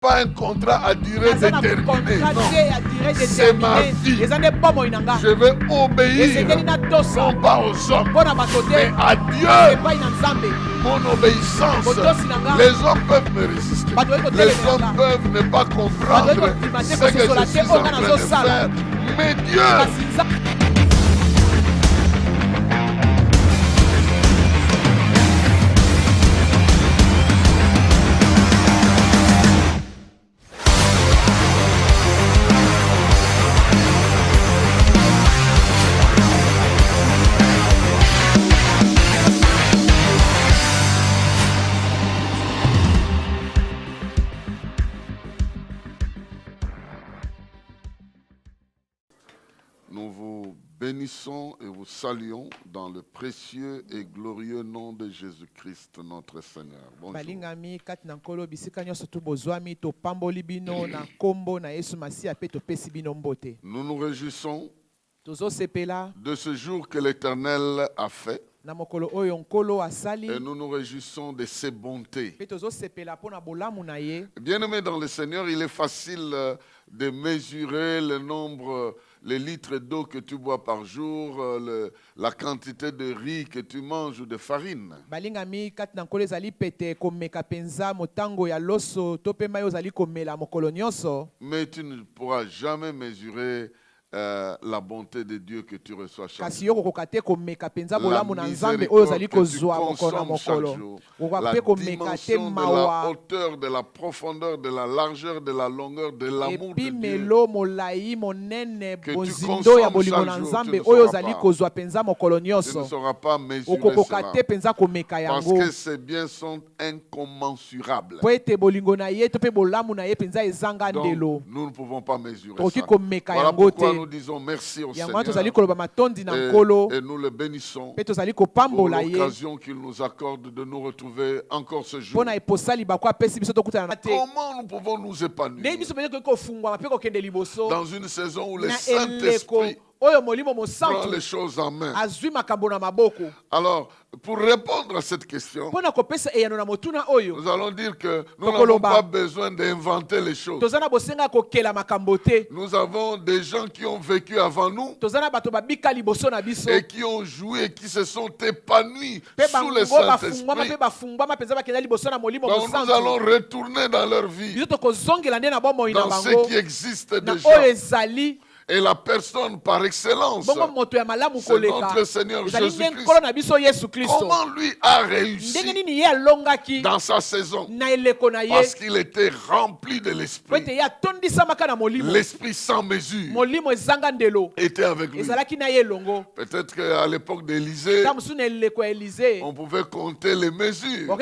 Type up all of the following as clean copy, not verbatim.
pas un contrat à durée déterminée. Non. C'est ma vie. Je vais obéir non pas aux hommes, mais à Dieu. Mon obéissance, les hommes peuvent me résister. Les hommes peuvent ne pas comprendre ce que je suis en train de faire. Mais Dieu, nous vous bénissons et vous saluons dans le précieux et glorieux nom de Jésus-Christ, notre Seigneur. Bonjour. Nous nous réjouissons de ce jour que l'Éternel a fait. Et nous nous réjouissons de ses bontés. Bien-aimés dans le Seigneur, il est facile de mesurer le nombre, les litres d'eau que tu bois par jour, la quantité de riz que tu manges ou de farine. Mais tu ne pourras jamais mesurer la bonté de Dieu que tu reçois chaque jour. La miséricorde que tu consommes chaque jour. La dimension de la hauteur, de la profondeur, de la largeur, de la longueur, de l'amour de Dieu que tu consommes chaque jour, tu ne sauras pas mesurer cela. Parce que ces biens sont incommensurables. Donc, nous ne pouvons pas mesurer ça. Voilà pourquoi nous disons merci au Seigneur et nous le bénissons pour l'occasion qu'il nous accorde de nous retrouver encore ce jour. Comment nous pouvons nous épanouir dans une saison où le Saint-Esprit prend les choses en main? Alors, pour répondre à cette question, nous allons dire que nous n'avons pas besoin d'inventer les choses. Nous avons des gens qui ont vécu avant nous et qui ont joué et qui se sont épanouis sous le Saint-Esprit. Donc nous allons retourner dans leur vie, dans ce qui existe déjà. Et la personne par excellence, c'est notre Seigneur Jésus-Christ. Comment lui a réussi dans sa saison? Parce qu'il était rempli de l'Esprit. L'Esprit sans mesure était avec lui. Peut-être qu'à l'époque d'Élisée, on pouvait compter les mesures.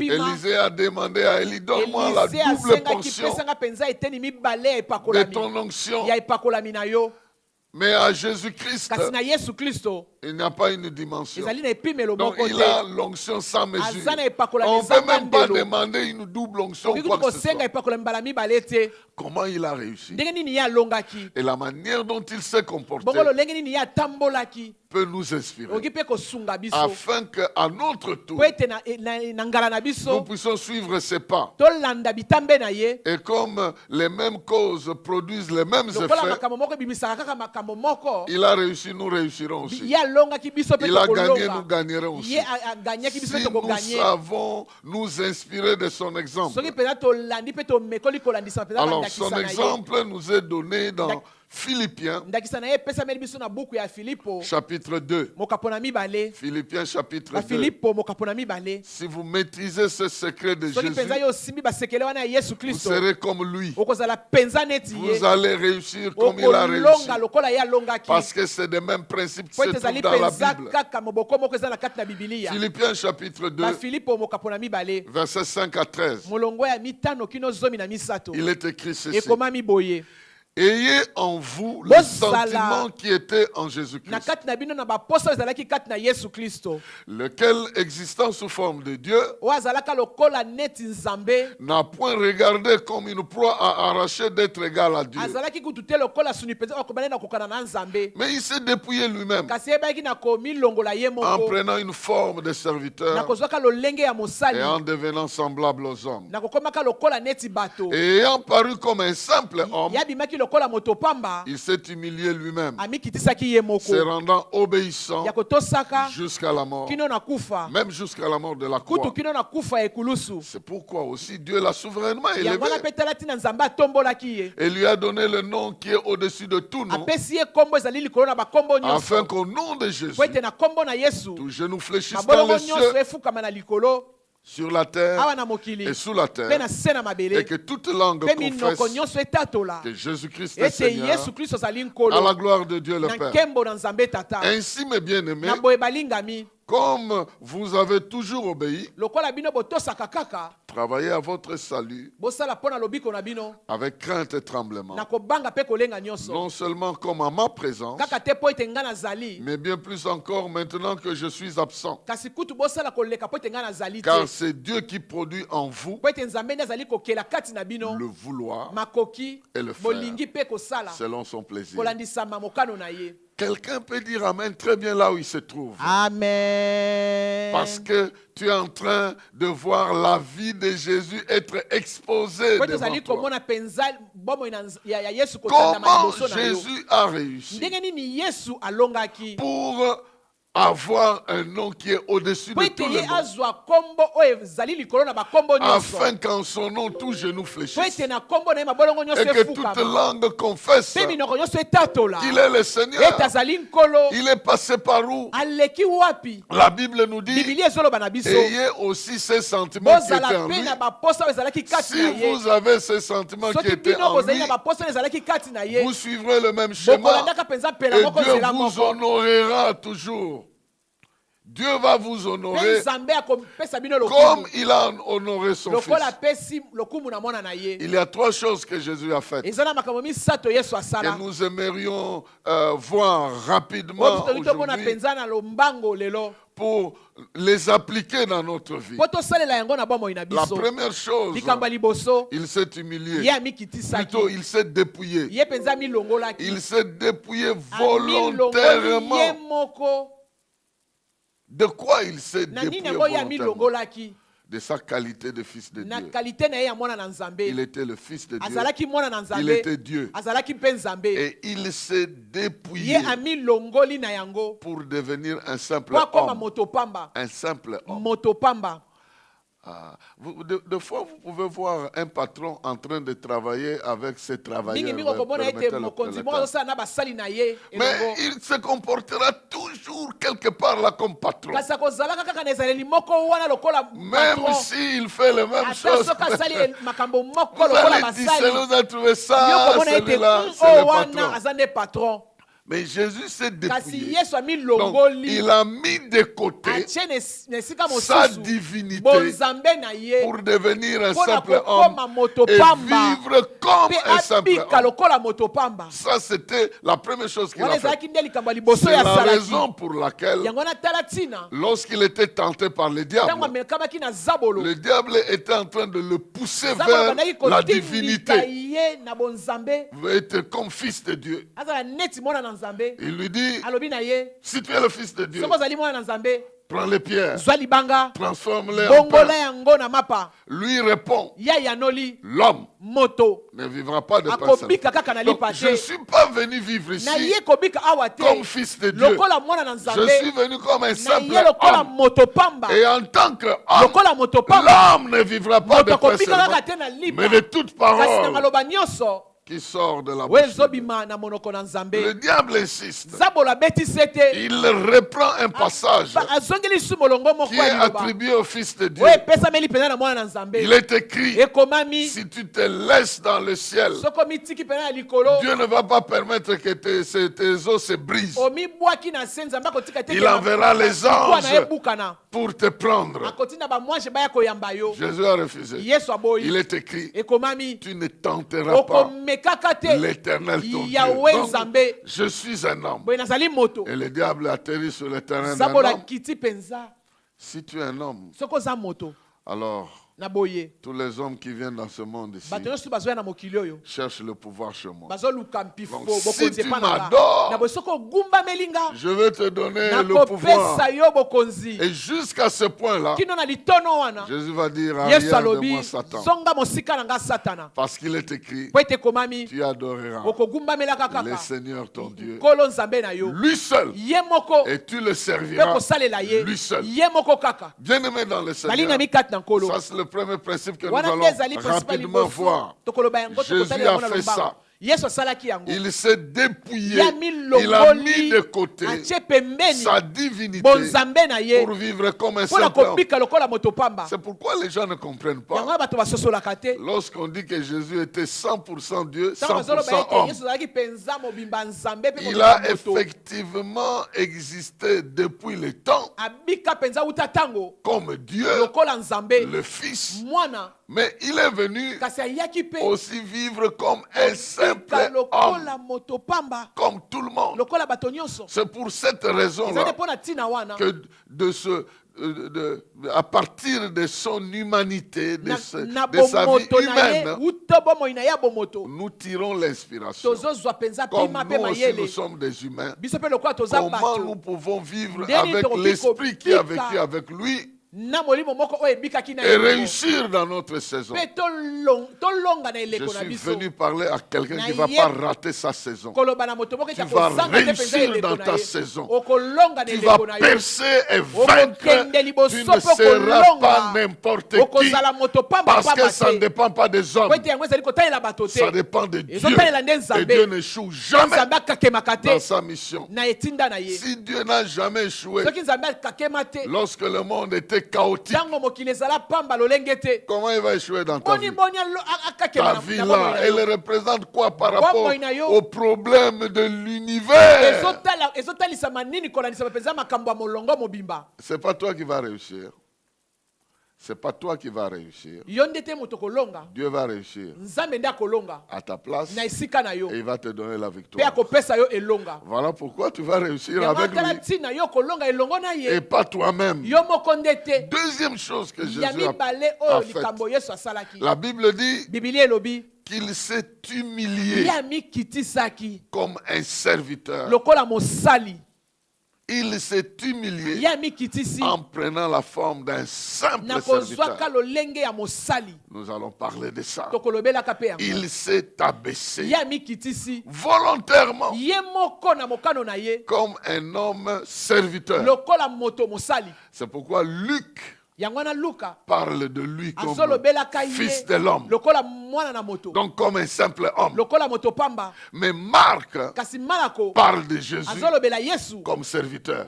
Élisée a demandé à Élie, donne-moi la double portion de ton onction. Mais à Jésus-Christ, il n'y a pas une dimension. Donc il a l'onction sans mesure. On ne peut même pas demander une double onction ou quoi que ce soit. Comment il a réussi? Et la manière dont il s'est comporté peut nous inspirer, afin qu'à notre tour, nous puissions suivre ses pas. Et comme les mêmes causes produisent les mêmes effets, il a réussi, nous réussirons aussi. Il a gagné, nous gagnerons aussi. Si nous savons nous inspirer de son exemple. Alors, son exemple nous est donné dans Philippiens chapitre 2. Philippiens chapitre 2. Si vous maîtrisez ce secret de Jésus, vous serez comme lui. Vous allez réussir comme il a réussi. Parce que c'est le même principe qui se trouve dans la Bible. Philippiens chapitre 2, versets 5 à 13. Il est écrit ceci. Ayez en vous le sentiment qui était en Jésus-Christ, lequel, existant sous forme de Dieu, n'a point regardé comme une proie à arracher d'être égal à Dieu. Mais il s'est dépouillé lui-même en prenant une forme de serviteur et en devenant semblable aux hommes. Et ayant paru comme un simple homme, il s'est humilié lui-même, se rendant obéissant jusqu'à la mort, même jusqu'à la mort de la croix. C'est pourquoi aussi Dieu l'a souverainement élevé et lui a donné le nom qui est au-dessus de tout nom, afin qu'au nom de Jésus, tout genou fléchisse dans les cieux, sur la terre et sous la terre, et que toute langue confesse que Jésus-Christ est Seigneur, à la gloire de Dieu le Père. Ainsi, mes bien-aimés, comme vous avez toujours obéi, travaillez à votre salut avec crainte et tremblement, non seulement comme à ma présence, mais bien plus encore maintenant que je suis absent. Car c'est Dieu qui produit en vous le vouloir et le faire selon son plaisir. Quelqu'un peut dire Amen très bien là où il se trouve. Amen. Parce que tu es en train de voir la vie de Jésus être exposée devant toi. Comment Jésus a réussi pour avoir un nom qui est au-dessus de tous les noms, afin qu'en son nom tout genou fléchisse et que toute langue confesse qu'il est le Seigneur. Il est passé par où? La Bible nous dit ayez aussi ces sentiments qui étaient en lui. Si vous avez ces sentiments qui étaient en lui, vous suivrez le même schéma et Dieu vous honorera toujours. Dieu va vous honorer comme il a honoré son Fils. Il y a trois choses que Jésus a faites que nous aimerions voir rapidement aujourd'hui pour les appliquer dans notre vie. La première chose, il s'est humilié. Plutôt, il s'est dépouillé. Il s'est dépouillé volontairement. De quoi il s'est dépouillé volontairement? De sa qualité de fils de Dieu. Il était le fils de Dieu. Il était Dieu. Et il s'est dépouillé pour devenir un simple homme. Un simple homme. Des fois, vous pouvez voir un patron en train de travailler avec ses travailleurs. Mais il se comportera toujours quelque part là comme patron. Même s'il fait les mêmes choses. Vous allez dire, celui-là a trouvé ça, celui-là, c'est le patron. Mais Jésus s'est dépouillé. Donc, il a mis de côté sa divinité pour devenir un simple homme et vivre comme un simple homme. Ça, c'était la première chose qu'il a fait. C'est la raison pour laquelle, lorsqu'il était tenté par le diable était en train de le pousser vers la divinité. Il veut être comme fils de Dieu. Il lui dit, si tu es le fils de Dieu, prends les pierres, transforme-les en pain. Lui répond, l'homme ne vivra pas de pain seul. Donc, je ne suis pas venu vivre ici comme fils de Dieu. Je suis venu comme un simple homme. Et en tant qu'homme, l'homme ne vivra pas de pain seulement, mais de toute parole qui sort de la bouche. Le diable insiste. Il reprend un passage qui est attribué au Fils de Dieu. Il est écrit, si tu te laisses dans le ciel, Dieu ne va pas permettre que tes os se brisent. Il enverra les anges pour te prendre. Jésus a refusé. Il est écrit, tu ne tenteras pas l'éternel ton Dieu. Donc, je suis un homme. Et le diable atterrit sur le terrain d'un homme. Si tu es un homme, alors tous les hommes qui viennent dans ce monde ici cherchent le pouvoir chez moi. Donc, si tu m'adores, je vais te donner le pouvoir. Et jusqu'à ce point-là, Jésus va dire arrière de moi Satan. Parce qu'il est écrit, tu adoreras le Seigneur ton Dieu, lui seul, et tu le serviras lui seul. Bien aimé dans le Seigneur, ça c'est le premier principe que nous allons rapidement voir. Jésus a fait ça. Il s'est dépouillé, il a mis de côté sa divinité pour vivre comme un simple homme. C'est pourquoi les gens ne comprennent pas. Lorsqu'on dit que Jésus était 100% Dieu, 100% homme, il a effectivement existé depuis le temps comme Dieu, le Fils. Mais il est venu aussi vivre comme un simple homme, comme tout le monde. C'est pour cette raison-là que à partir de son humanité, de sa vie humaine, nous tirons l'inspiration. Comme nous aussi nous sommes des humains, comment nous pouvons vivre avec l'esprit qui a vécu avec lui et réussir dans notre saison. Je suis venu parler à quelqu'un qui ne va pas rater sa saison. Tu vas réussir dans ta saison. Tu vas percer et vaincre. Tu ne seras pas n'importe qui. Parce que ça ne dépend pas des hommes. Ça dépend de Dieu. Et Dieu n'échoue jamais dans sa mission. Si Dieu n'a jamais échoué, lorsque le monde était chaotique, comment il va échouer dans ta vie? Ta vie là, elle représente quoi par rapport au problème de l'univers? C'est pas toi qui vas réussir. C'est pas toi qui vas réussir. Dieu va réussir à ta place et il va te donner la victoire. Voilà pourquoi tu vas réussir avec lui et pas toi-même. Deuxième chose que Jésus a faite, la Bible dit qu'il s'est humilié comme un serviteur. Il s'est humilié en prenant la forme d'un simple serviteur. Nous allons parler de ça. Il s'est abaissé volontairement comme un homme serviteur. C'est pourquoi Luc parle de lui comme fils de l'homme. Donc comme un simple homme. Mais Marc parle de Jésus comme serviteur.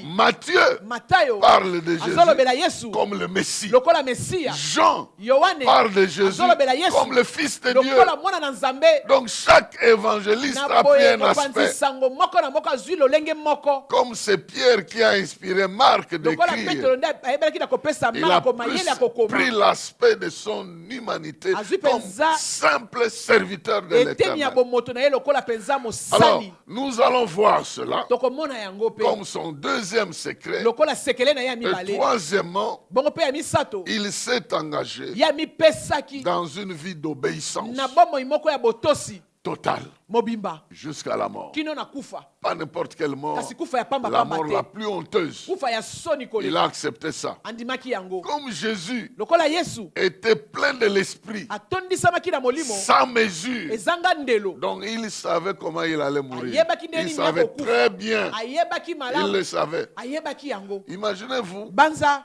Matthieu parle de Jésus comme le Messie. Jean parle de Jésus comme le Fils de Dieu. Donc chaque évangéliste a pris un aspect. Comme c'est Pierre qui a inspiré Marc d'écrire. Il a pris l'aspect de son humanité comme simple serviteur de l'Éternel. Alors, nous allons voir cela comme son deuxième secret. Et troisièmement, il s'est engagé dans une vie d'obéissance totale jusqu'à la mort. Pas n'importe quelle mort, la mort la plus honteuse. Il a accepté ça. Comme Jésus était plein de l'esprit, sans mesure, donc il savait comment il allait mourir. Il savait très bien. Il le savait. Imaginez-vous,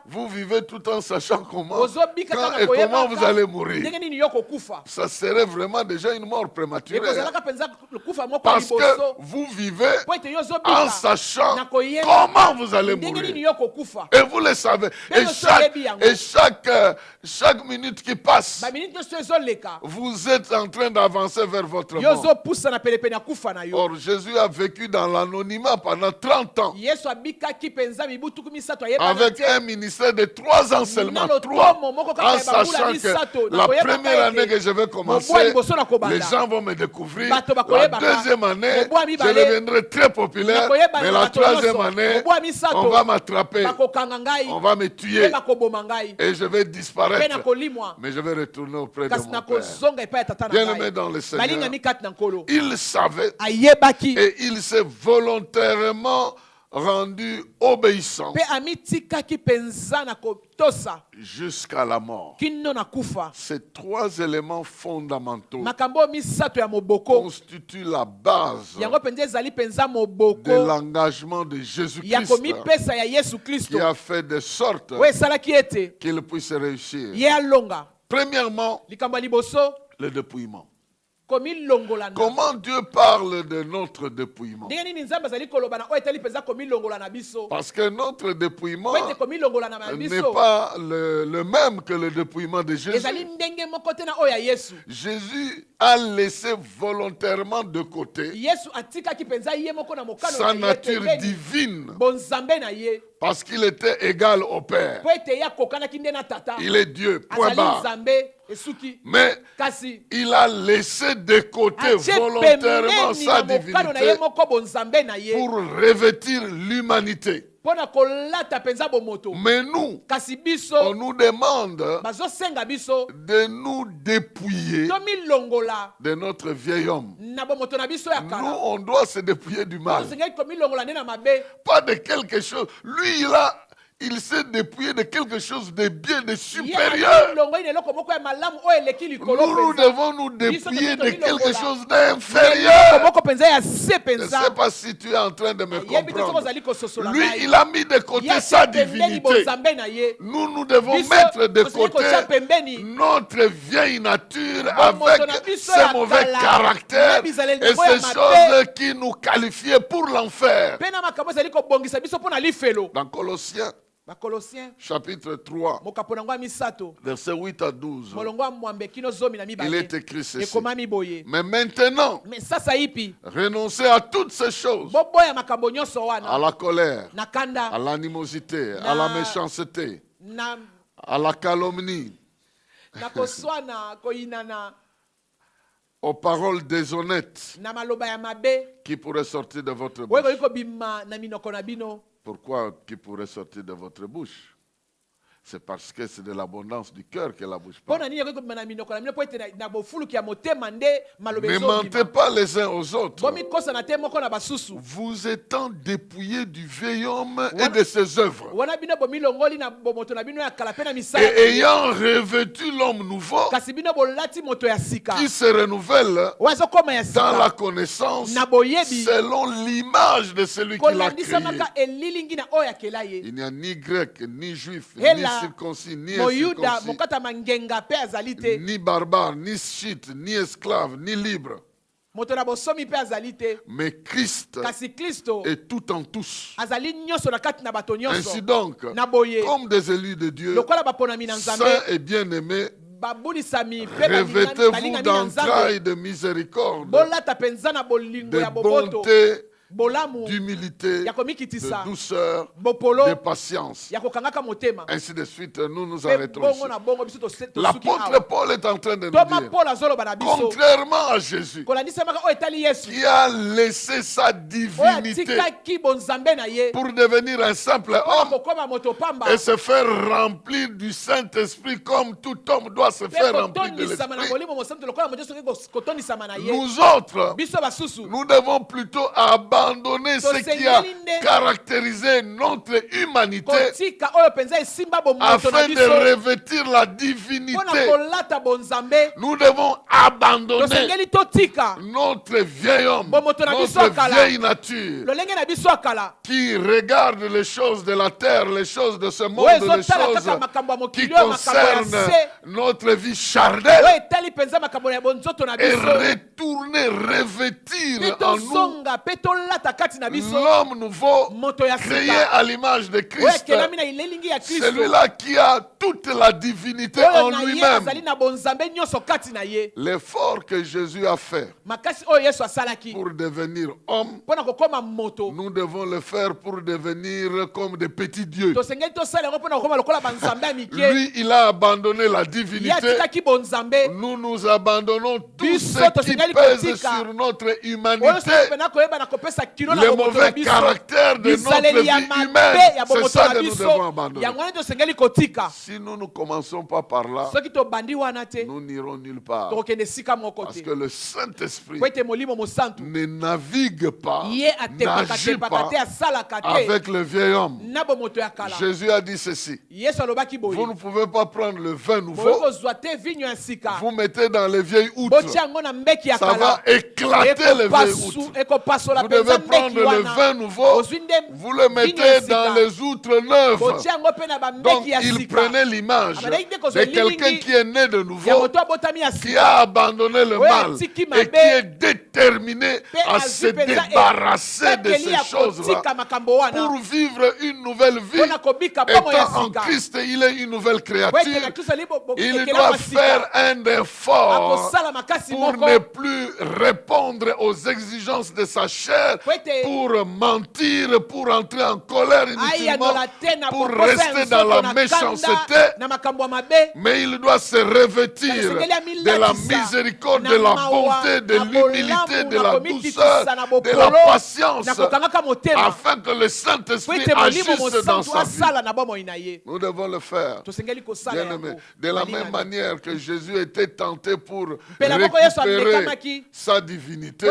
vous vivez tout en sachant comment, quand et comment vous allez mourir. Ça serait vraiment déjà une mort prématurée. Parce que vous vivez en sachant comment vous allez mourir. Et vous le savez. Et chaque minute qui passe, vous êtes en train d'avancer vers votre mort. Or, Jésus a vécu dans l'anonymat pendant 30 ans. Avec un ministère de 3 ans seulement. 3. En sachant que la première année que je vais commencer, les gens vont me découvrir. La deuxième année, je deviendrai très populaire. Mais la troisième année, on va m'attraper. On va me tuer. Et je vais disparaître. Mais je vais retourner auprès de mon Père. Bien-aimé dans le Seigneur, il savait et il s'est volontairement rendu obéissant jusqu'à la mort. Ces 3 éléments fondamentaux constituent la base de l'engagement de Jésus-Christ qui a fait de sorte qu'il puisse réussir. Premièrement, le dépouillement. Comment Dieu parle de notre dépouillement? Parce que notre dépouillement n'est pas le même que le dépouillement de Jésus. Jésus a laissé volontairement de côté sa nature divine parce qu'il était égal au Père. Il est Dieu, point barre. Mais il a laissé de côté volontairement sa divinité pour revêtir l'humanité. Mais nous, on nous demande de nous dépouiller de notre vieil homme. Nous, on doit se dépouiller du mal. Pas de quelque chose. Lui, il s'est dépouillé de quelque chose de bien, de supérieur. Nous devons nous dépouiller de quelque chose d'inférieur. Je ne sais pas si tu es en train de me comprendre. Lui, il a mis de côté sa divinité. Nous devons mettre de côté notre vieille nature avec ses mauvais caractères et ces choses qui nous qualifiaient pour l'enfer. Dans Colossiens, chapitre 3, versets 8 à 12, il est écrit ceci. Mais maintenant, renoncez à toutes ces choses, à la colère, à l'animosité, à la méchanceté, à la calomnie, aux paroles déshonnêtes qui pourraient sortir de votre bouche. Pourquoi qui pourrait sortir de votre bouche? C'est parce que c'est de l'abondance du cœur que la bouche parle. Ne mentez pas les uns aux autres. Vous étant dépouillés du vieil homme et de ses œuvres. Et ayant revêtu l'homme nouveau qui se renouvelle dans la connaissance selon l'image de celui qui l'a créé. Il n'y a ni grec, ni juif, ni circoncis, ni incirconcis, ni barbare, ni scythe, ni esclave, ni libre. Mais Christ est tout en tous. Ainsi donc, comme des élus de Dieu, saints et bien-aimés, revêtez-vous d'entrailles de miséricorde, de bonté, d'humilité, de douceur, de patience. Ainsi de suite, nous arrêtons ici. L'apôtre Paul est en train de nous dire, contrairement à Jésus, qui a laissé sa divinité pour devenir un simple homme et se faire remplir du Saint-Esprit comme tout homme doit se faire remplir de l'Esprit, nous autres, nous devons plutôt abattre abandonner ce qui a caractérisé notre humanité afin de revêtir la divinité. Nous devons abandonner notre vieil homme, notre vieille nature qui regarde les choses de la terre, les choses de ce monde, les choses qui concernent notre vie charnelle, et retourner, revêtir en nous l'homme nouveau créé à l'image de Christ, celui-là qui a toute la divinité en lui-même. L'effort que Jésus a fait pour devenir homme, nous devons le faire pour devenir comme des petits dieux. Lui, il a abandonné la divinité. Nous nous abandonnons tout ce qui pèse sur notre humanité, le mauvais caractère de notre vie humaine. C'est ça que nous devons abandonner. Si nous ne commençons pas par là, nous n'irons nulle part. Parce que le Saint-Esprit ne navigue pas, n'agit pas avec le vieil homme. Jésus a dit ceci: vous ne pouvez pas prendre le vin nouveau, vous mettez dans les vieilles outres, ça va éclater les vieilles outres. Vous devez prendre le vin nouveau, vous le mettez dans les outres neuves. Donc il prenait l'image de quelqu'un qui est né de nouveau, qui a abandonné le mal et qui est déterminé à se débarrasser de ces choses-là pour vivre une nouvelle vie. Étant en Christ, il est une nouvelle créature. Il doit faire un effort pour ne plus répondre aux exigences de sa chair, pour mentir, pour entrer en colère inutilement, pour rester dans la méchanceté. Mais il doit se revêtir de la miséricorde, de la bonté, de l'humilité, de la douceur, de la patience, afin que le Saint-Esprit agisse dans sa vie. Nous devons le faire. Bien-aimé, de la même manière que Jésus était tenté pour récupérer sa divinité,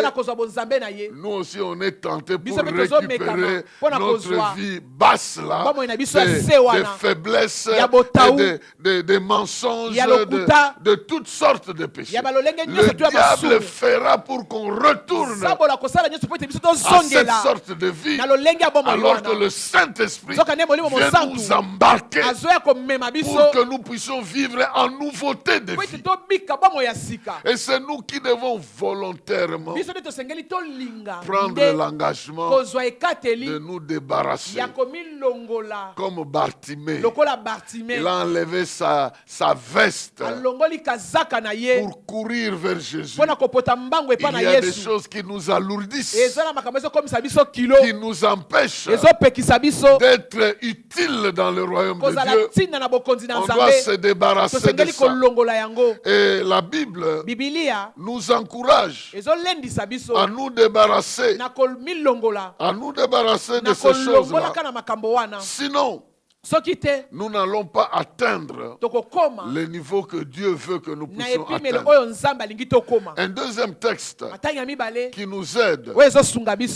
nous aussi on est tenté pour récupérer notre vie basse là, des faiblesses, des mensonges, de toutes sortes de péchés. Le diable fera pour qu'on retourne à cette sorte de vie, alors que le Saint-Esprit vient nous embarquer pour que nous puissions vivre en nouveauté de vie. Et c'est nous qui devons volontairement prendre l'engagement de nous débarrasser. Comme Bartimée, il a enlevé sa veste pour courir vers Jésus. Il y a des choses qui nous alourdissent, qui nous empêchent d'être utiles dans le royaume de Dieu. On doit se débarrasser de ça. Et la Bible nous encourage à nous débarrasser de ces choses-là. Sinon, nous n'allons pas atteindre le niveau que Dieu veut que nous puissions atteindre. Un deuxième texte qui nous aide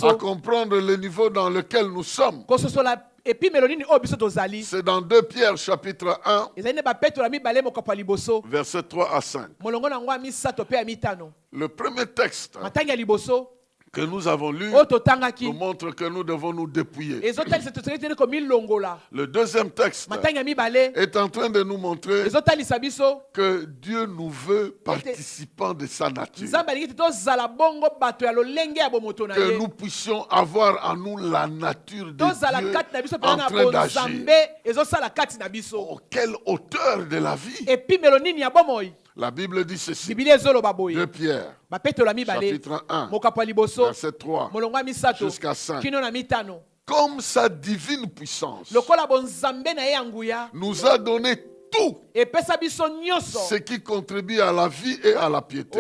à comprendre le niveau dans lequel nous sommes, c'est dans 2 Pierre chapitre 1, versets 3 à 5. Le premier texte que nous avons lu nous montre que nous devons nous dépouiller. Le deuxième texte est en train de nous montrer que Dieu nous veut participants de sa nature. Que nous puissions avoir en nous la nature de Dieu en train d'agir. Oh, quelle hauteur de la vie! La Bible dit ceci, 2 Pierre, chapitre 1, verset 3 jusqu'à 5. Comme sa divine puissance nous a donné tout ce qui contribue à la vie et à la piété,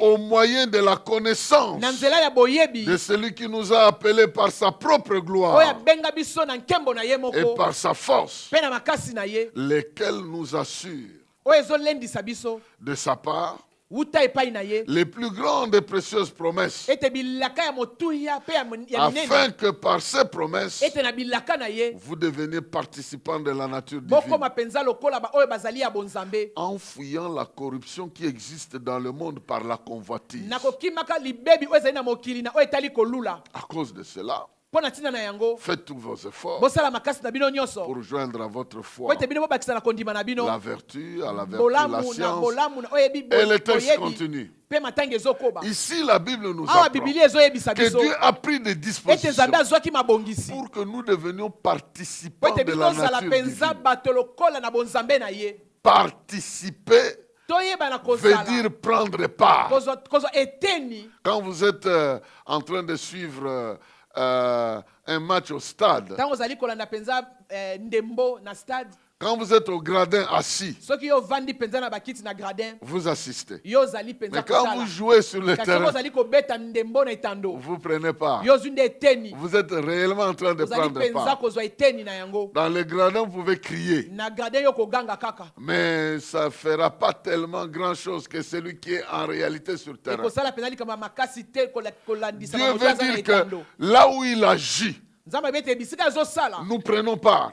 au moyen de la connaissance de celui qui nous a appelés par sa propre gloire et par sa force, lesquels nous assurent de sa part les plus grandes et précieuses promesses, afin que par ces promesses, vous deveniez participants de la nature divine, en fuyant la corruption qui existe dans le monde par la convoitise. À cause de cela, faites tous vos efforts pour joindre à votre foi la vertu, à la vertu la science. Et le texte continue. Ici, la Bible nous apprend que Dieu a pris des dispositions pour que nous devenions participants de la nature divine. Participer veut dire prendre part. Quand vous êtes en train de suivre un match au stade, quand vous êtes au gradin assis, vous assistez. Mais quand vous jouez sur le terrain, vous prenez part. Vous êtes réellement en train de prendre part. Dans le gradin, vous pouvez crier. Mais ça ne fera pas tellement grand-chose que celui qui est en réalité sur le terrain. Dieu veut dire que là où il agit, nous prenons part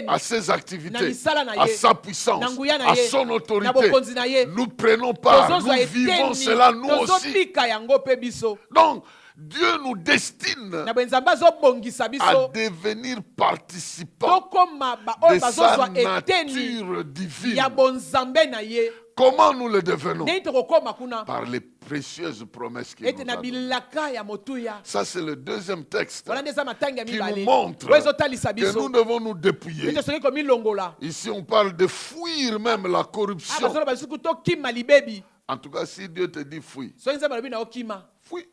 à ses activités, à sa puissance, à son autorité. Nous prenons part, nous vivons cela nous aussi. Donc, Dieu nous destine à devenir participants de sa nature divine. Comment nous le devenons? Par les précieuses promesses qu'il nous a données. Ça, c'est le deuxième texte qui nous montre que nous devons nous dépouiller. Ici, on parle de fuir même la corruption. En tout cas, si Dieu te dit fuis, fuis.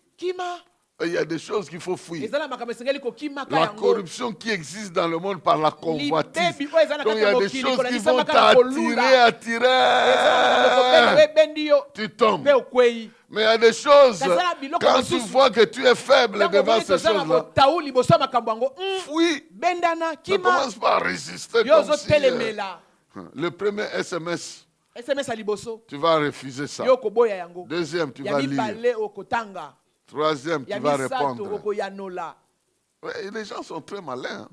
Il y a des choses qu'il faut fuir. La corruption qui existe dans le monde par la convoitise. Donc il y a des choses qui vont t'attirer. Tu tombes. Mais il y a des choses, quand tu vois que tu es faible devant ces choses-là, fuis. Ne commence pas à résister comme si, le premier SMS, tu vas refuser ça. Deuxième, tu vas lire. Troisième, tu vas répondre. Ouais, les gens sont très malins.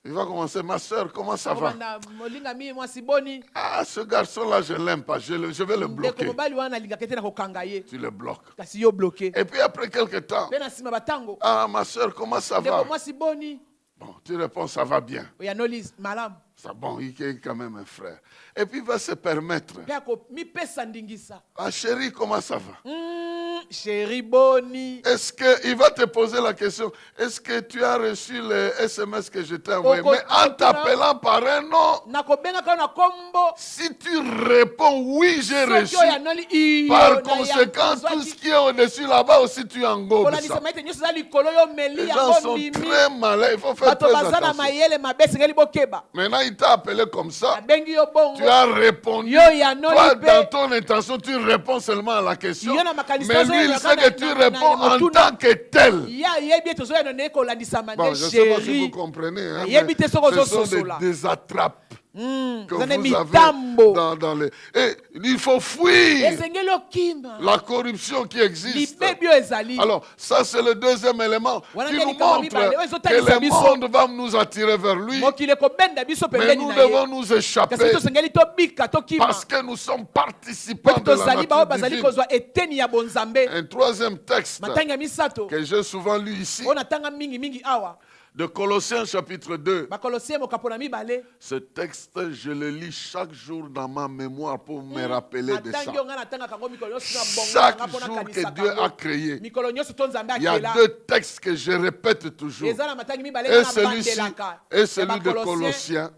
Il va commencer, ma soeur, comment ça va? Ah, ce garçon-là, je ne l'aime pas. Je vais le bloquer. Tu le bloques. Et puis après quelques temps, ah, ma soeur, comment ça va? Bon, tu réponds, ça va bien. Ça, bon, il est quand même un frère. Et puis il va se permettre. Ah, chérie, comment ça va? Chérie Boni. Est-ce qu'il va te poser la question, est-ce que tu as reçu le SMS que je t'ai envoyé? Mais en t'appelant par un nom, si tu réponds oui, j'ai reçu, par conséquent, tout ce qui est au-dessus là-bas aussi, tu engobes ça. Les gens sont très malins, il faut faire très attention. Maintenant, il t'a appelé comme ça, tu as répondu. Toi, dans ton intention, tu réponds seulement à la question. Mais lui, il sait que tu réponds en tant que tel. Bon, je ne sais pas si vous comprenez, hein, mais ce sont des attrapes que vous avez dans les... Et il faut fuir la corruption qui existe. Alors, ça c'est le deuxième élément qui nous montre que le monde va nous attirer vers lui. Mais nous devons nous échapper parce que nous sommes participants de la nature divine. Un troisième texte que j'ai souvent lu ici, de Colossiens chapitre 2. Ce texte, je le lis chaque jour dans ma mémoire pour me rappeler de ça. Chaque jour que Dieu a créé, il y a deux textes que je répète toujours. Et celui-ci, et celui de Colossiens.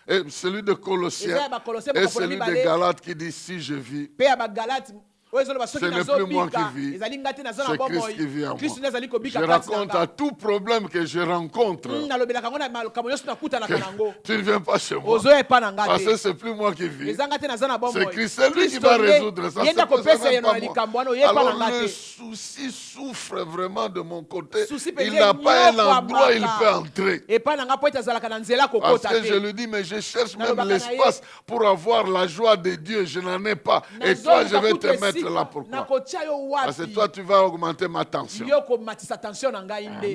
Et celui de Colossiens et celui de Galates qui dit si je vis. Ce n'est plus moi qui vis, c'est Christ qui vit en moi. Je raconte à tout problème que je rencontre que tu ne viens pas chez moi. Parce que c'est plus moi qui vis. C'est Christ, c'est lui qui va résoudre ça. C'est pas moi. Alors le souci souffre vraiment de mon côté. Il n'a pas un endroit où il peut entrer. Parce que je lui dis, mais je cherche même l'espace pour avoir la joie de Dieu. Je n'en ai pas. Et toi, je vais te mettre là. Pourquoi? Parce que toi, tu vas augmenter ma tension.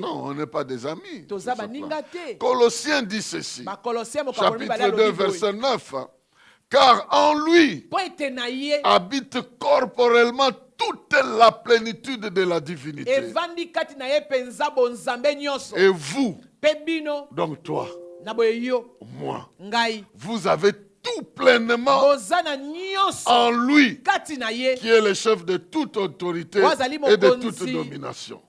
Non, on n'est pas des amis. Colossiens dit ceci. Chapitre 2, verset 9. Car en lui habite corporellement toute la plénitude de la divinité. Et vous, donc toi, moi, vous avez tout pleinement en lui, qui est le chef de toute autorité et de toute domination.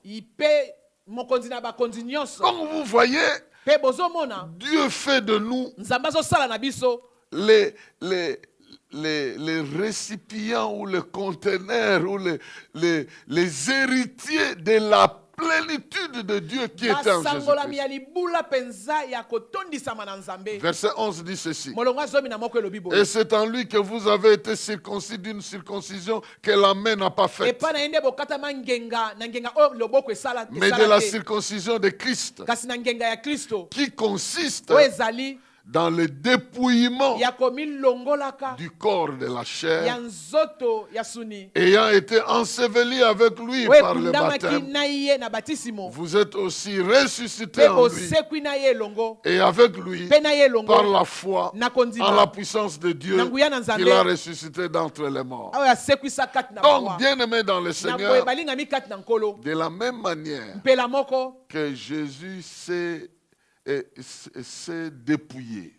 Comme vous voyez, Dieu fait de nous les récipients ou les conteneurs ou les héritiers de la plénitude de Dieu qui était en Jésus-Christ. Verset 11 dit ceci. Et c'est en lui que vous avez été circoncis d'une circoncision que la main n'a pas faite, mais de la circoncision de Christ, qui consiste dans le dépouillement du corps de la chair, ayant été enseveli avec lui par le baptême. Vous êtes aussi ressuscités en lui et avec lui par la foi en la puissance de Dieu qu'il a ressuscité d'entre les morts. Donc, bien-aimés dans le Seigneur, de la même manière que Jésus s'est dépouillé,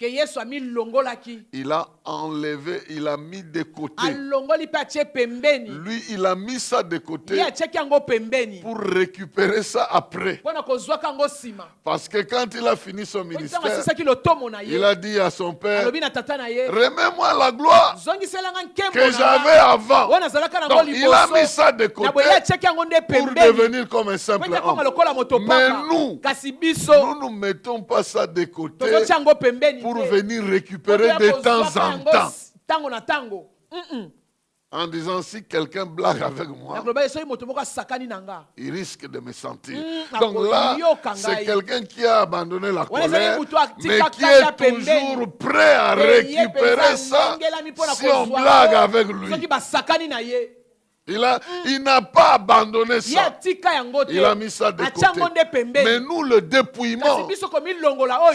il a enlevé, il a mis de côté. Lui, il a mis ça de côté pour récupérer ça après. Parce que quand il a fini son ministère, il a dit à son père, remets-moi la gloire que j'avais avant. Donc il a mis ça de côté pour devenir comme un simple homme. Mais nous mettons pas ça de côté pour venir récupérer de temps en temps. En disant, si quelqu'un blague avec moi, il risque de me sentir. Donc là, c'est quelqu'un qui a abandonné la colère, mais qui est toujours prêt à récupérer ça si on blague avec lui. Il n'a pas abandonné ça. Il a mis ça de côté. Mais nous, le dépouillement,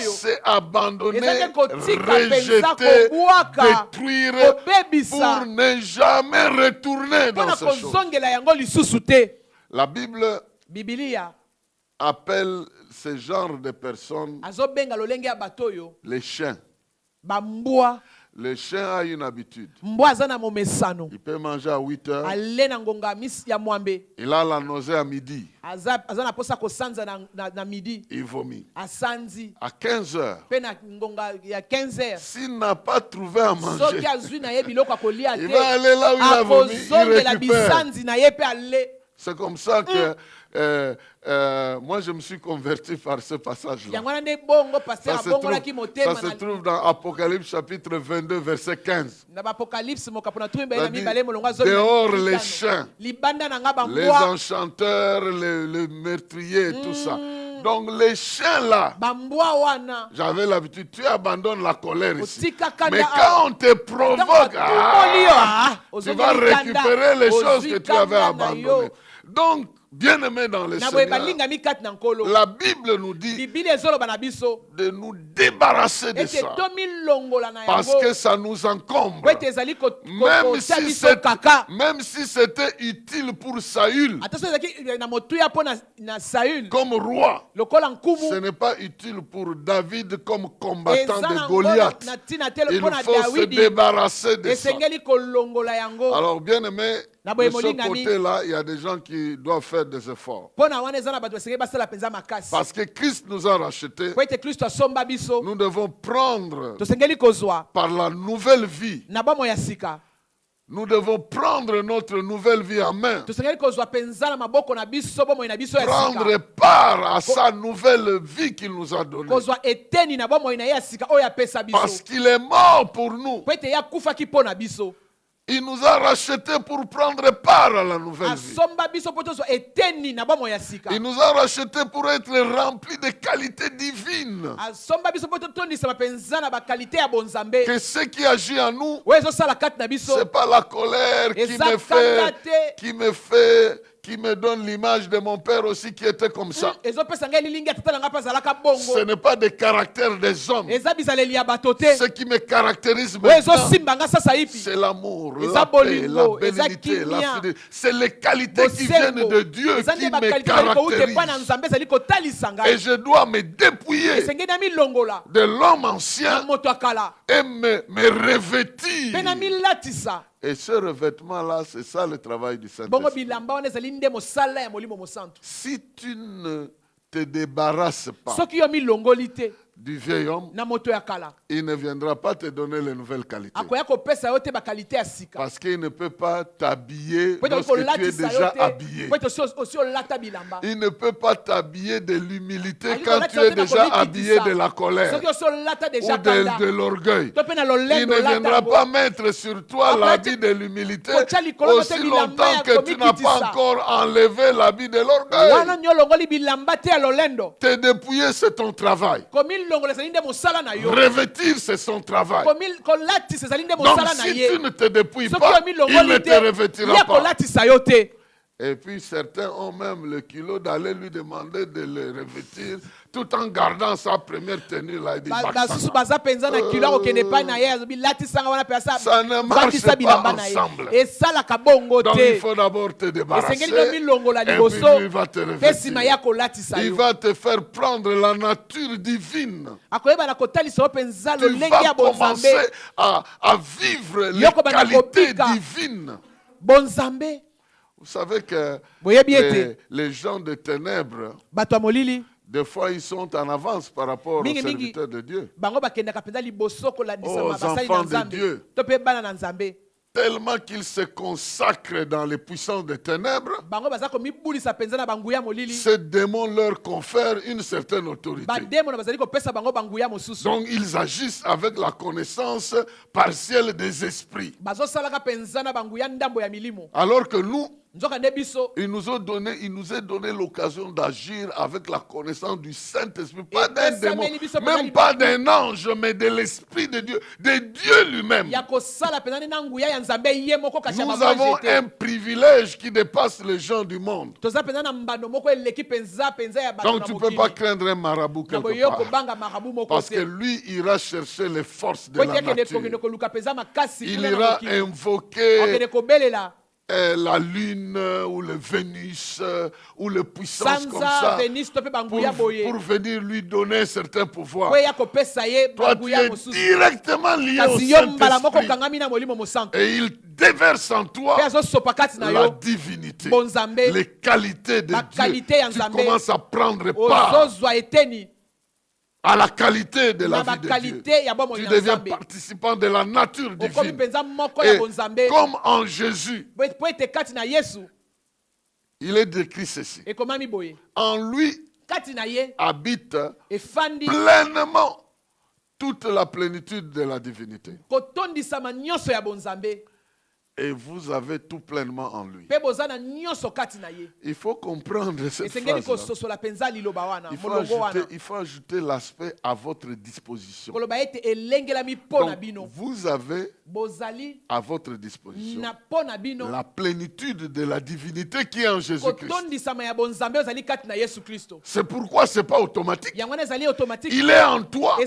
c'est abandonner, rejeter, détruire pour ne jamais retourner dans ces choses. La Bible appelle ce genre de personnes les chiens. Le chien a une habitude. Il peut manger à 8 heures. Il a la nausée à midi. Il vomit. À 15 heures. S'il n'a pas trouvé à manger, il va aller là où il a vomi. Il récupère. C'est comme ça que moi je me suis converti par ce passage-là. Ça se trouve dans Apocalypse chapitre 22 verset 15. Dehors les chiens, les enchanteurs, les meurtriers et tout ça. Donc les chiens là, j'avais l'habitude, tu abandonnes la colère ici. Mais quand on te provoque, tu vas récupérer les choses que tu avais abandonnées. Donc, bien-aimés dans le Seigneur, la Bible nous dit de nous débarrasser de ça. Parce que ça nous encombre. Même si c'était utile pour Saül comme roi, ce n'est pas utile pour David comme combattant de Goliath. Il faut se débarrasser de ça. Alors, bien-aimés, de ce côté-là, il y a des gens qui doivent faire des efforts. Parce que Christ nous a rachetés. Nous devons prendre par la nouvelle vie Nous devons prendre notre nouvelle vie en main. Prendre part à sa nouvelle vie qu'il nous a donnée. Parce qu'il est mort pour nous. Il nous a rachetés pour prendre part à la nouvelle vie. Il nous a rachetés pour être remplis de qualités divines. Que ce qui agit en nous, ce n'est pas la colère qui me donne l'image de mon père aussi qui était comme ça. Ce n'est pas des caractères des hommes. Ce qui me caractérise maintenant, c'est l'amour, la paix, la bénédicité, la fidélité. C'est les qualités qui viennent de Dieu qui me caractérisent. Et je dois me dépouiller de l'homme ancien et me revêtir. Et ce revêtement-là, c'est ça le travail du Saint-Esprit. Si tu ne te débarrasses pas du vieil homme, il ne viendra pas te donner les nouvelles qualités. Parce qu'il ne peut pas t'habiller lorsque tu es déjà habillé. Il ne peut pas t'habiller de l'humilité quand tu es déjà habillé de la colère ou de l'orgueil. Il ne viendra pas mettre sur toi l'habit de l'humilité aussi longtemps que tu n'as pas encore enlevé l'habit de l'orgueil. Te dépouiller, c'est ton travail. Revêtir, c'est son travail. Donc si tu ne te dépouilles pas, il ne te revêtira pas. Et puis certains ont même le culot d'aller lui demander de le revêtir tout en gardant sa première tenue là. Ça ne marche pas ensemble. Donc il faut d'abord te débarrasser et puis lui va te revêtir. Il va te faire prendre la nature divine. Tu vas commencer à vivre les qualités divines. Vous savez que les gens de ténèbres, des fois, ils sont en avance par rapport aux serviteurs de Dieu, aux enfants de Dieu. Tellement qu'ils se consacrent dans les puissances des ténèbres, ces démons leur confèrent une certaine autorité. Donc ils agissent avec la connaissance partielle des esprits. Alors que nous, il nous a donné l'occasion d'agir avec la connaissance du Saint-Esprit, pas d'un démon, même pas d'un ange, mais de l'Esprit de Dieu, de Dieu lui-même. Nous avons un privilège qui dépasse les gens du monde. Donc tu ne peux pas craindre un marabout quelque part, parce que lui ira chercher les forces de la nature. Il ira invoquer la lune ou le Vénus ou les puissances comme ça pour venir lui donner certains pouvoirs. Toi, tu es directement lié au Saint-Esprit et il déverse en toi la divinité, les qualités de Dieu. Tu commences à prendre part à la qualité de la vie de Dieu. Tu deviens participant de la nature divine. Et comme en Jésus, il est décrit ceci. En lui habite pleinement toute la plénitude de la divinité. Et vous avez tout pleinement en lui. Il faut comprendre cette phrase. Il faut ajouter l'aspect à votre disposition. Donc, vous avez à votre disposition la plénitude de la divinité qui est en Jésus-Christ. C'est pourquoi ce n'est pas automatique. Il est en toi.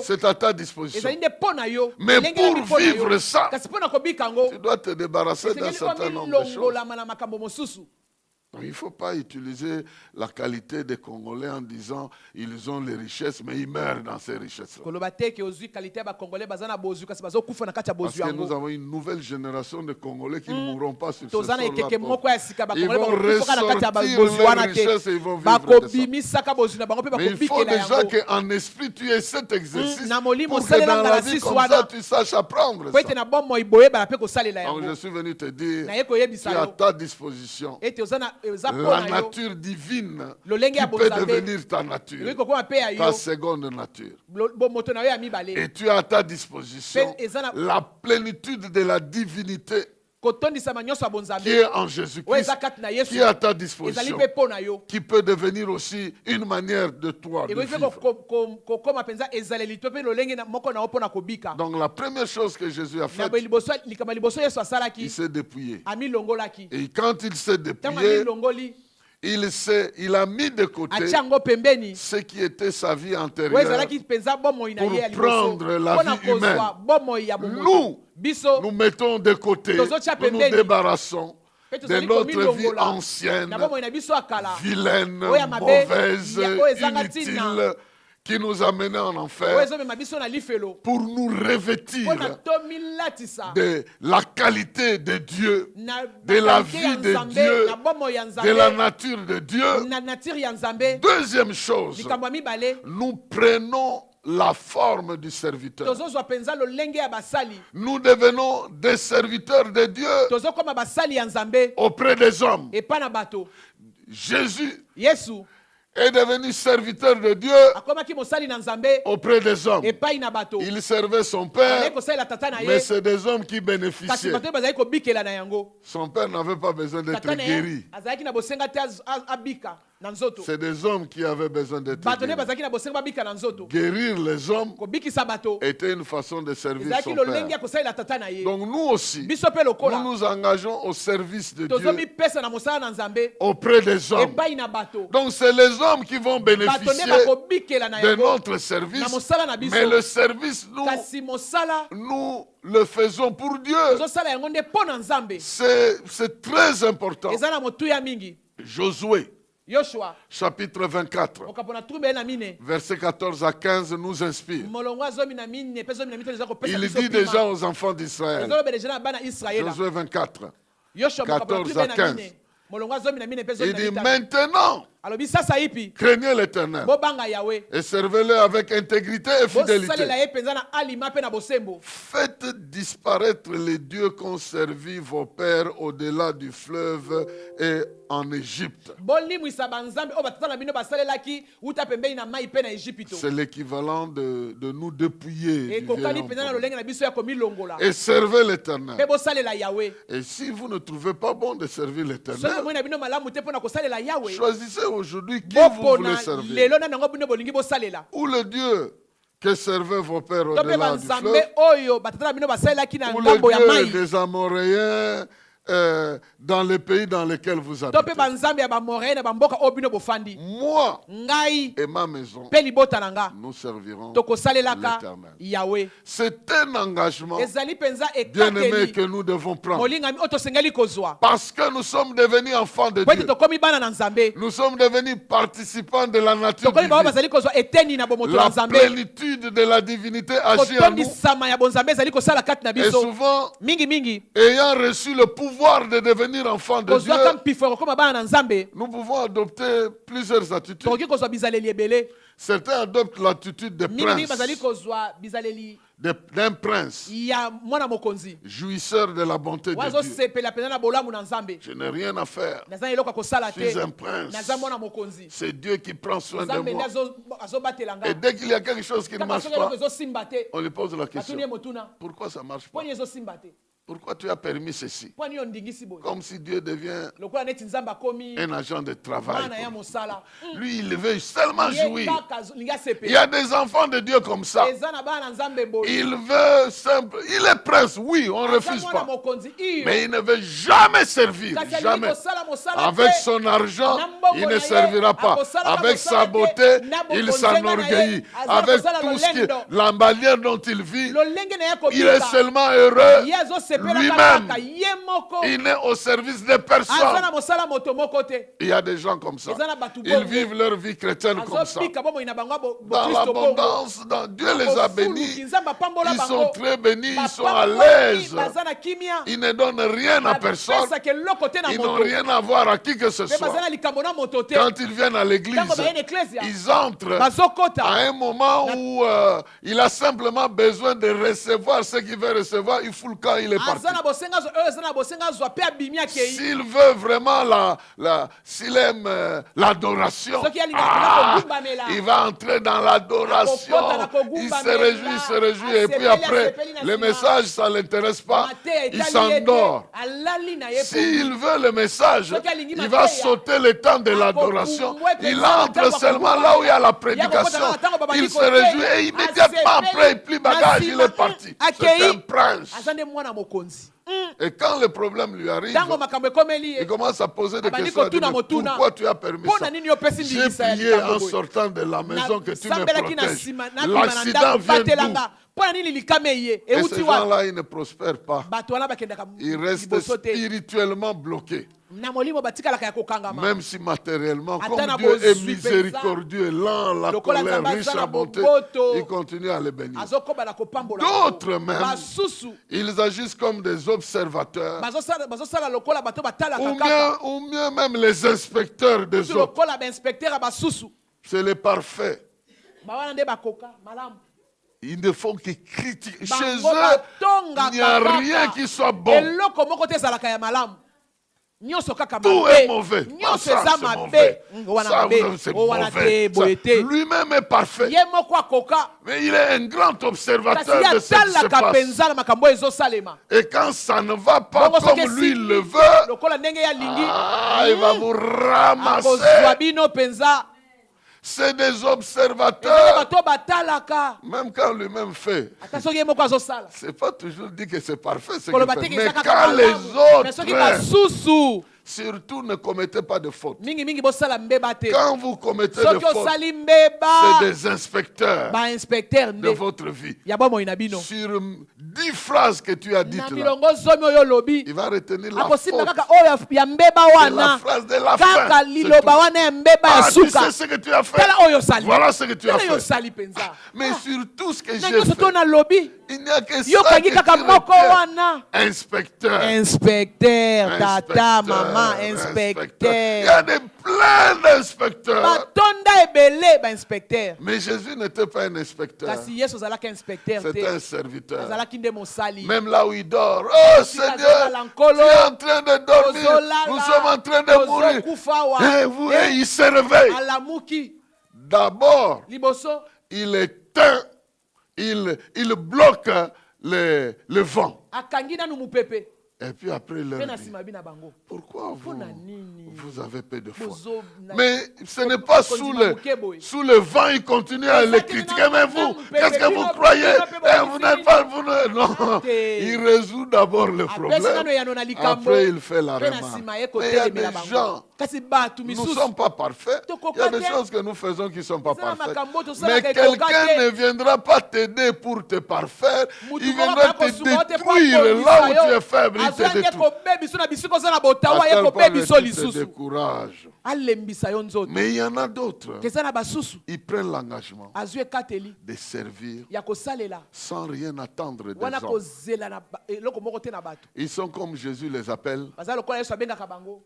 C'est à ta disposition. Mais pour vivre ça, tu dois te débarrasser d'un certain nombre de choses. Donc, il ne faut pas utiliser la qualité des Congolais en disant ils ont les richesses, mais ils meurent dans ces richesses-là. Parce que nous avons une nouvelle génération de Congolais qui ne mourront pas sur ce sol-là. Ils vont ressortir leurs richesses et ils vont vivre de ça. Mais il faut déjà qu'en esprit tu aies cet exercice pour que dans la vie comme ça tu saches apprendre ça. Donc je suis venu te dire, tu as à ta disposition la nature divine qui peut devenir ta nature, ta seconde nature. Et tu as à ta disposition la plénitude de la divinité qui est en Jésus-Christ, qui est à ta disposition, qui peut devenir aussi une manière de toi de vivre. Donc la première chose que Jésus a faite, il s'est dépouillé. Et quand il s'est dépouillé, il a mis de côté ce qui était sa vie antérieure pour prendre la vie humaine. Nous mettons de côté, nous nous débarrassons de notre vie ancienne, vilaine, mauvaise, inutile, qui nous a menés en enfer, pour nous revêtir de la qualité de Dieu, de la vie de Dieu, de la nature de Dieu. Deuxième chose, nous prenons la forme du serviteur. Nous devenons des serviteurs de Dieu auprès des hommes. Jésus est devenu serviteur de Dieu auprès des hommes. Il servait son père, mais c'est des hommes qui bénéficiaient. Son père n'avait pas besoin d'être guéri. C'est des hommes qui avaient besoin d'être guéris. Guérir les hommes était une façon de servir son père. Donc nous aussi, nous nous engageons au service de Dieu auprès des hommes. Donc c'est les hommes qui vont bénéficier de notre service, mais le service, nous le faisons pour Dieu. C'est très important. Josué, chapitre 24, versets 14 à 15 nous inspire. Il dit déjà aux enfants d'Israël, Josué 24, 14 à 15, il dit maintenant, craignez l'Éternel et servez-le avec intégrité et fidélité. Faites disparaître les dieux qu'ont servi vos pères au-delà du fleuve et en Égypte. C'est l'équivalent de nous dépouiller du vieil. Et servez l'Éternel. Et si vous ne trouvez pas bon de servir l'Éternel, choisissez aujourd'hui qui vous voulez servir. Ou le Dieu que servaient vos pères au-delà du fleuve, ou le Dieu des Amoréens dans les pays dans lesquels vous habitez. Moi et ma maison, nous servirons l'Éternel. C'est un engagement, bien-aimé, que nous devons prendre. Parce que nous sommes devenus enfants de Dieu. Nous sommes devenus participants de la nature divine. La plénitude de la divinité agit en nous. Et souvent, ayant reçu le pouvoir de devenir enfant de Dieu, nous pouvons adopter plusieurs attitudes. Certains adoptent l'attitude de prince, d'un prince, jouisseur de la bonté de Dieu. Je n'ai rien à faire. Je suis un prince. C'est Dieu qui prend soin de moi. Et dès qu'il y a quelque chose qui ne marche pas, on lui pose la question. Pourquoi ça ne marche pas? Pourquoi tu as permis ceci? Comme si Dieu devient un agent de travail. Lui, il veut seulement jouir. Il y a des enfants de Dieu comme ça. Il veut simple. Il est prince, oui, on ne refuse pas. Mais il ne veut jamais servir. Jamais. Avec son argent, il ne servira pas. Avec sa beauté, il s'enorgueillit. Avec tout ce qui est la manière dont il vit, il est seulement heureux lui-même, il n'est au service de personne. Il y a des gens comme ça. Ils vivent leur vie chrétienne comme ça. Dans l'abondance, Dieu les a bénis. Ils sont très bénis, ils sont à l'aise. Ils ne donnent rien à personne. Ils n'ont rien à voir à qui que ce soit. Quand ils viennent à l'église, ils entrent à un moment où il a simplement besoin de recevoir ce qu'il veut recevoir. Il fout le camp, il est parti. S'il veut vraiment s'il aime l'adoration, il va entrer dans l'adoration. Il se réjouit, et puis après, le message, ça ne l'intéresse pas. Il s'endort. S'il veut le message, il va sauter le temps de l'adoration. Il entre seulement là où il y a la prédication. Il se réjouit et immédiatement après, il plie bagage, il est parti. C'est un prince. Et quand le problème lui arrive, il commence à poser des questions. Pourquoi tu as permis ça? J'ai prié en sortant de la maison que tu me protèges. L'accident vient d'où? Et ces gens-là, ils ne prospèrent pas. Ils restent spirituellement bloqués. Même si matériellement, comme Dieu est miséricordieux, lent, la colère, riche à bonté, il continue à les bénir. D'autres même, ils agissent comme des observateurs, ou mieux même les inspecteurs des autres. C'est les parfaits. Ils ne font que critiquer. Chez eux, il n'y a rien qui soit bon. Tout est mauvais. Ça, c'est mauvais. Lui-même est parfait. Mais il est un grand observateur de ce qui se passe. Et quand ça ne va pas comme lui le veut, il va vous ramasser. C'est des observateurs. Même quand lui-même fait, c'est pas toujours dit que c'est parfait ce qu'il fait. Mais quand les autres, surtout ne commettez pas de fautes. Quand vous commettez des fautes, c'est des inspecteurs de votre vie. Sur 10 phrases que tu as dites là, il va retenir la faute. C'est la phrase de la fin. Tu sais ce que tu as fait. Voilà ce que tu as fait. Mais sur tout ce que j'ai fait, il n'y a que ça que tu retiens. Inspecteur, tata, maman, inspecteur. Il y a plein d'inspecteurs. Mais Jésus n'était pas un inspecteur. C'était un serviteur. Même là où il dort. Oh Seigneur, tu es en train de dormir. Nous sommes en train de mourir. Et il se réveille. D'abord, il éteint, il bloque le vent. Et puis après, il leur dit, pourquoi vous avez peu de foi? Mais ce n'est pas sous le vent, il continue à les critiquer. Mais vous, qu'est-ce que vous croyez? Vous n'êtes pas... Non, il résout d'abord le problème. Après, il fait la remarque. Mais il y a des gens, nous ne sommes pas parfaits. Il y a des choses que nous faisons qui ne sont pas parfaites. Mais quelqu'un ne viendra pas t'aider pour te parfaire. Il viendra te détruire là où tu es faible. Décourage. Mais il y en a d'autres. Ils prennent l'engagement de servir sans rien attendre des hommes. Ils sont comme Jésus les appelle,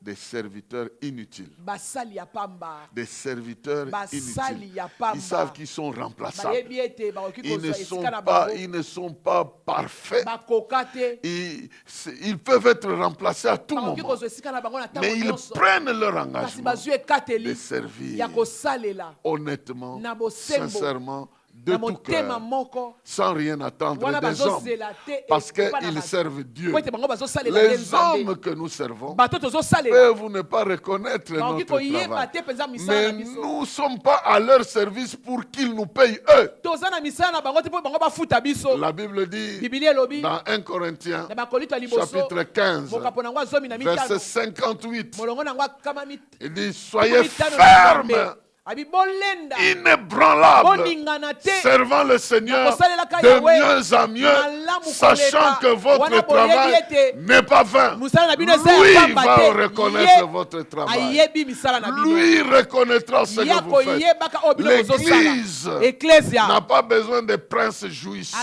des serviteurs inutiles. Des serviteurs inutiles. Ils savent qu'ils sont remplaçables. Ils ne sont pas parfaits. Ils peuvent être remplacés à tout moment. Mais ils prennent leur engagement de servir honnêtement, sincèrement, de tout cœur, sans rien attendre des hommes, parce qu'ils servent Dieu. Les hommes que nous servons peuvent ne pas reconnaître notre travail, mais nous ne sommes pas à leur service pour qu'ils nous payent eux. La Bible dit dans 1 Corinthiens chapitre 15 verset 58, il dit: soyez fermes, inébranlables, servant le Seigneur de mieux en mieux sachant que votre travail n'est pas vain. Lui va reconnaître votre travail. Lui reconnaîtra ce que vous faites. L'Église n'a pas besoin de princes jouisseurs.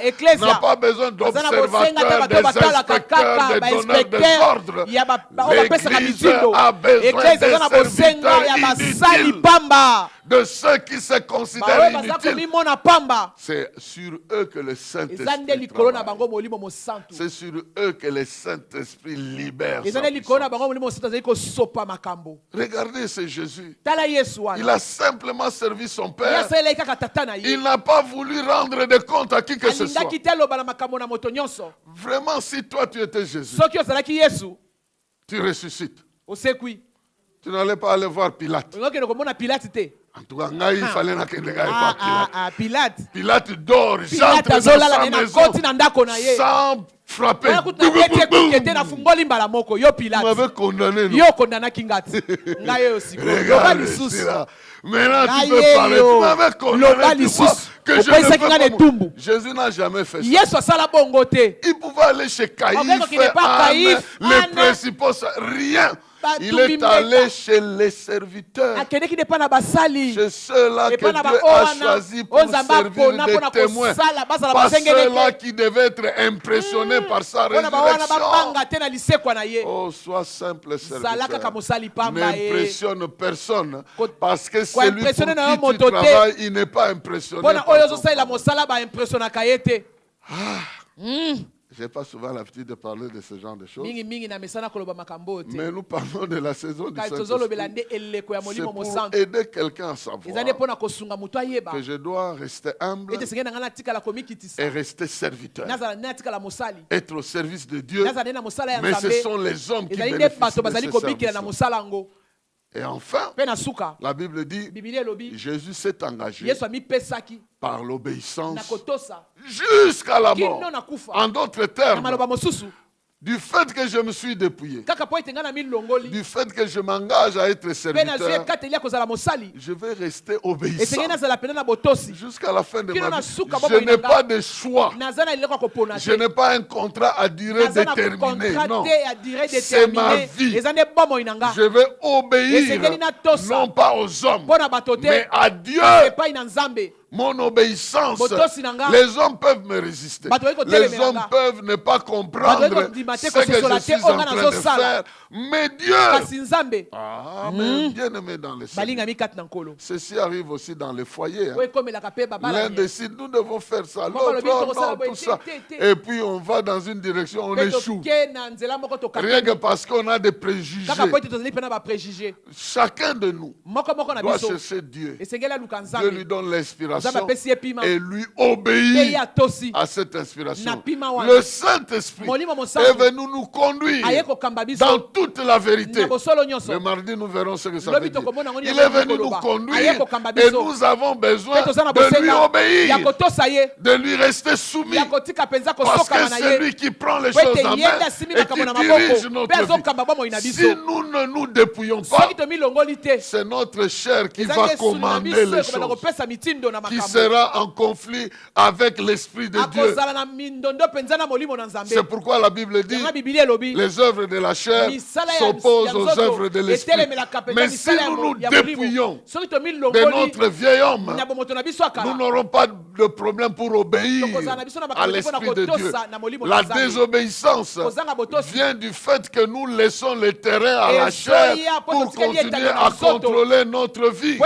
L'Église n'a pas besoin d'observateurs, des inspecteurs, des donneurs des ordres. L'Église a besoin des serviteurs inutiles, de ceux qui se considèrent inutiles. C'est sur eux que le Saint-Esprit travaille. C'est sur eux que le Saint-Esprit libère. Regardez, c'est Jésus. Il a simplement servi son Père. Il n'a pas voulu rendre des comptes à qui que ce soit. Vraiment, si toi tu étais Jésus, tu ressuscites. Tu n'allais pas aller voir Pilate. En tout cas, il fallait que Pilate. Pilate dort, j'entre dans sa maison sans frapper. Tu m'avais condamné. Regarde cela. Maintenant tu peux parler. Tu m'avais condamné. Tu vois que je ne peux pas. Jésus n'a jamais fait ça. Il pouvait aller chez Caïphe, les principaux, rien. Il est allé chez les serviteurs, chez ceux-là que Dieu a choisis pour servir des témoins, pas ceux-là qui devaient être impressionnés par sa résurrection. Oh, sois simple serviteur. N'impressionne personne, parce que celui pour qui tu travailles, il n'est pas impressionné par je n'ai pas souvent l'habitude de parler de ce genre de choses. Mais nous parlons de la saison du Saint-Esprit. C'est pour aider quelqu'un à savoir que je dois rester humble et rester serviteur. Être au service de Dieu. Mais ce sont les hommes qui bénéficient de ce service. Et enfin, la Bible dit, Jésus s'est engagé par l'obéissance jusqu'à la mort. En d'autres termes, du fait que je me suis dépouillé, du fait que je m'engage à être serviteur, je vais rester obéissant jusqu'à la fin de ma vie. Je n'ai pas de choix. Je n'ai pas un contrat à durée déterminée. Non, c'est ma vie. Je vais obéir non pas aux hommes, mais à Dieu. Mon obéissance, les hommes peuvent me résister. Les hommes peuvent ne pas comprendre ce que je suis en train de faire. Mais Dieu, bien aimé dans le Seigneur, ceci arrive aussi dans les foyers. L'un décide, nous devons faire ça, l'autre, non, tout ça. Et puis on va dans une direction, on échoue. Rien que parce qu'on a des préjugés. Chacun de nous doit chercher Dieu. Dieu lui donne l'inspiration et lui obéit à cette inspiration. Le Saint-Esprit est venu nous conduire dans toute la vérité. Le mardi, nous verrons ce que ça veut dire. Il est venu nous conduire et nous avons besoin de lui obéir, de lui rester soumis, parce que c'est lui qui prend les choses en main et qui dirige notre vie. Si nous ne nous dépouillons pas, c'est notre chair qui va commander les choses, qui sera en conflit avec l'Esprit de Dieu. C'est pourquoi la Bible dit les œuvres de la chair s'opposent aux œuvres de l'Esprit. Mais si nous nous dépouillons de notre vieil homme, nous n'aurons pas de problème pour obéir à l'Esprit de Dieu. La désobéissance vient du fait que nous laissons le terrain à la chair pour continuer à contrôler notre vie.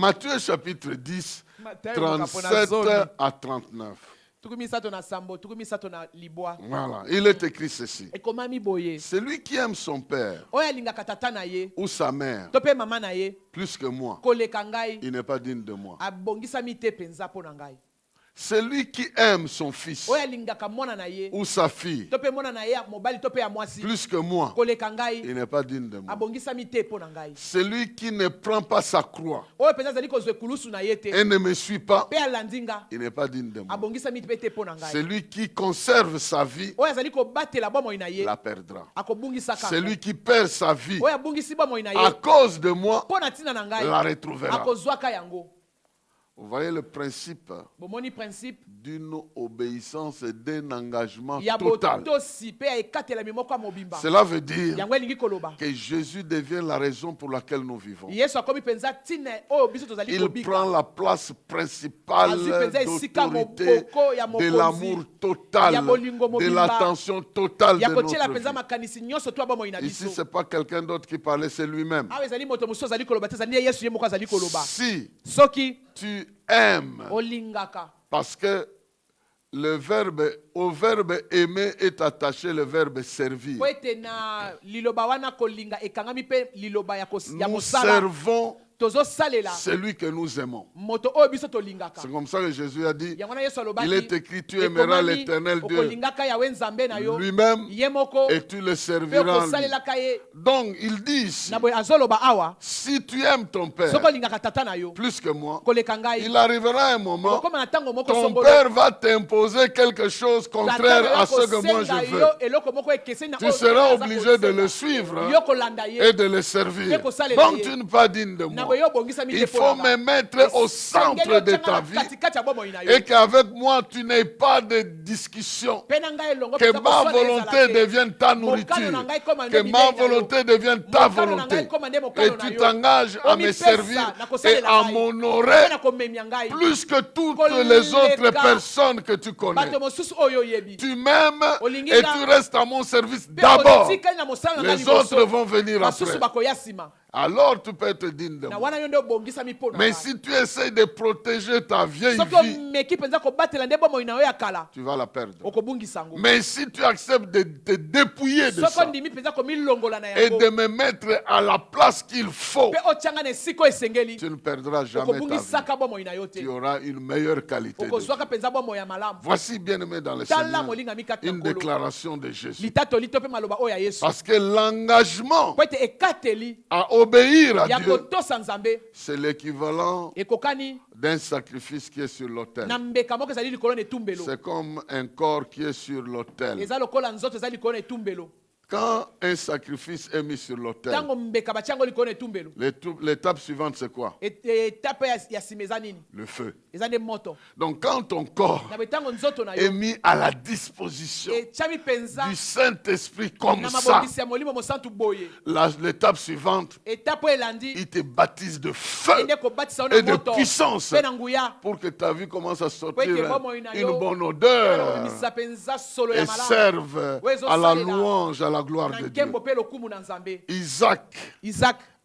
Matthieu chapitre 10, 37 à 39. Voilà, il est écrit ceci. Celui qui aime son père ou sa mère plus que moi, il n'est pas digne de moi. Celui qui aime son fils ou sa fille plus que moi, il n'est pas digne de moi. Celui qui ne prend pas sa croix et ne me suit pas, il n'est pas digne de moi. Celui qui conserve sa vie la perdra. Celui qui perd sa vie à cause de moi la retrouvera. Vous voyez le principe d'une obéissance et d'un engagement total. Cela veut dire que Jésus devient la raison pour laquelle nous vivons. Il prend la place principale d'autorité, de l'amour total, de l'attention totale de notre vie. Ici, ce n'est pas quelqu'un d'autre qui parlait, c'est lui-même. Si tu aimes, parce que au verbe aimer est attaché le verbe servir. Nous servons celui que nous aimons. C'est comme ça que Jésus a dit, il est écrit, tu aimeras l'Éternel Dieu lui-même et tu le serviras. Donc il dit ici, si tu aimes ton père plus que moi, il arrivera un moment, ton père va t'imposer quelque chose contraire à ce que moi je veux. Tu seras obligé de le suivre et de le servir. Donc tu n'es pas digne de moi. Il faut me mettre au centre de ta vie et qu'avec moi tu n'aies pas de discussion, que ma volonté devienne ta nourriture, que ma volonté devienne ta volonté et tu t'engages à me servir et à m'honorer plus que toutes les autres personnes que tu connais. Tu m'aimes et tu restes à mon service d'abord. Les autres vont venir après. Alors tu peux être digne de moi. Mais si tu essaies de protéger ta vieille vie, tu vas la perdre. Mais si tu acceptes de te dépouiller de ça et de me mettre à la place qu'il faut, tu ne perdras jamais ta vie. Tu auras une meilleure qualité de vie. Voici, bien aimé dans le Seigneur, une déclaration de Jésus. Parce que l'engagement à obéir à Dieu, c'est l'équivalent d'un sacrifice qui est sur l'autel. C'est comme un corps qui est sur l'autel. Quand un sacrifice est mis sur l'autel, l'étape suivante c'est quoi? Le feu. Donc quand ton corps est mis à la disposition du Saint-Esprit comme ça, l'étape suivante, il te baptise de feu et de puissance pour que ta vie commence à sortir une bonne odeur et serve à la louange, à la gloire de Dieu. Isaac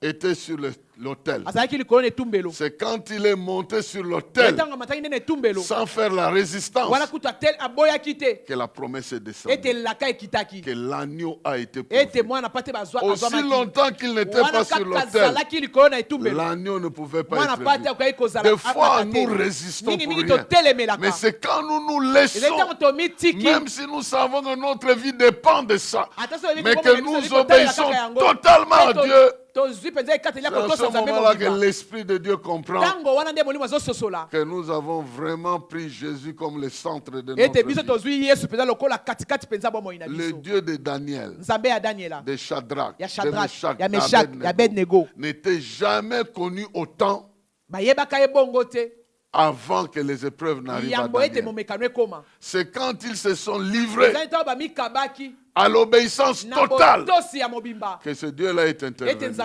était sur l'autel. C'est quand il est monté sur l'autel sans faire la résistance que la promesse est descendue, que l'agneau a été prouvé. Aussi longtemps qu'il n'était pas sur l'autel, l'agneau ne pouvait pas être vu. Des fois nous résistons pour rien, mais c'est quand nous nous laissons, même si nous savons que notre vie dépend de ça, mais que nous obéissons totalement à Dieu. C'est à ce moment-là que l'Esprit de Dieu comprend que nous avons vraiment pris Jésus comme le centre de notre vie. Le Dieu de Daniel, de Shadrach, de Meshach, d'Abednego n'était jamais connu autant avant que les épreuves n'arrivent à Daniel. C'est quand ils se sont livrés à l'obéissance totale que ce Dieu-là est intervenu.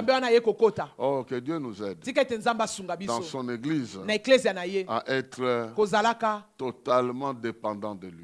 Oh, que Dieu nous aide dans son église à être totalement dépendant de lui.